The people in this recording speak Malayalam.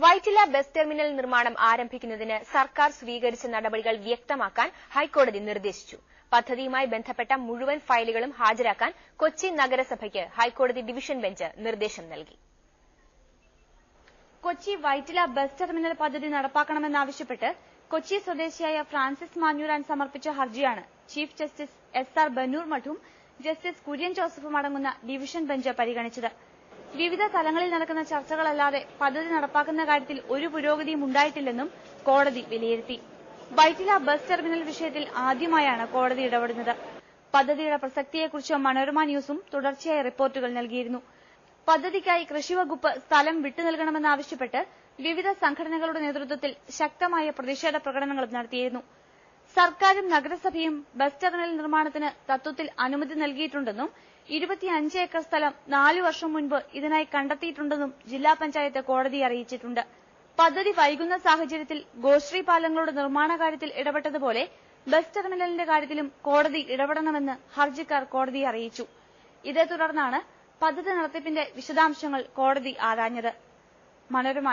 വൈറ്റില ബസ് ടെർമിനൽ നിർമ്മാണം ആരംഭിക്കുന്നതിന് സർക്കാർ സ്വീകരിച്ച നടപടികൾ വ്യക്തമാക്കാൻ ഹൈക്കോടതി നിർദ്ദേശിച്ചു. പദ്ധതിയുമായി ബന്ധപ്പെട്ട മുഴുവൻ ഫയലുകളും ഹാജരാക്കാൻ കൊച്ചി നഗരസഭയ്ക്ക് ഹൈക്കോടതി ഡിവിഷൻ ബെഞ്ച് നിർദ്ദേശം നൽകി. കൊച്ചി വൈറ്റില ബസ് ടെർമിനൽ പദ്ധതി നടപ്പാക്കണമെന്നാവശ്യപ്പെട്ട് കൊച്ചി സ്വദേശിയായ ഫ്രാൻസിസ് മാഞ്ഞൂരാൻ സമർപ്പിച്ച ഹർജിയാണ് ചീഫ് ജസ്റ്റിസ് SR ബന്നൂർ മഠും ജസ്റ്റിസ് കുര്യൻ ജോസഫും അടങ്ങുന്ന ഡിവിഷൻ ബെഞ്ച് പരിഗണിച്ചത്. വിവിധ തലങ്ങളിൽ നടക്കുന്ന ചർച്ചകളല്ലാതെ പദ്ധതി നടപ്പാക്കുന്ന കാര്യത്തിൽ ഒരു പുരോഗതിയും ഉണ്ടായിട്ടില്ലെന്നും കോടതി വിലയിരുത്തി. വൈറ്റില ബസ് ടെർമിനൽ വിഷയത്തിൽ ആദ്യമായാണ് കോടതി ഇടപെടുന്നത്. പദ്ധതിയുടെ പ്രസക്തിയെക്കുറിച്ച് മനോരമ ന്യൂസും തുടർച്ചയായി റിപ്പോർട്ടുകൾ നൽകിയിരുന്നു. പദ്ധതിക്കായി കൃഷിവകുപ്പ് സ്ഥലം വിട്ടുനൽകണമെന്നാവശ്യപ്പെട്ട് വിവിധ സംഘടനകളുടെ നേതൃത്വത്തിൽ ശക്തമായ പ്രതിഷേധ പ്രകടനങ്ങളും നടത്തിയിരുന്നു. സർക്കാരും നഗരസഭയും ബസ് ടെർമിനൽ നിർമ്മാണത്തിന് തത്വത്തിൽ അനുമതി നൽകിയിട്ടുണ്ടെന്നും 25 ഏക്കർ സ്ഥലം 4 വർഷം മുൻപ് ഇതിനായി കണ്ടെത്തിയിട്ടുണ്ടെന്നും ജില്ലാ പഞ്ചായത്ത് കോടതിയെ അറിയിച്ചിട്ടുണ്ട്. പദ്ധതി വൈകുന്ന സാഹചര്യത്തിൽ ഗോശ്രീ പാലങ്ങളുടെ നിർമ്മാണ കാര്യത്തിൽ ഇടപെട്ടതുപോലെ ബസ് ടെർമിനലിന്റെ കാര്യത്തിലും കോടതി ഇടപെടണമെന്ന് ഹർജിക്കാർ കോടതിയെ അറിയിച്ചു. ഇതേ തുടർന്നാണ് പദ്ധതി നടത്തിപ്പിന്റെ വിശദാംശങ്ങൾ കോടതി ആരാഞ്ഞത്. മനോരമ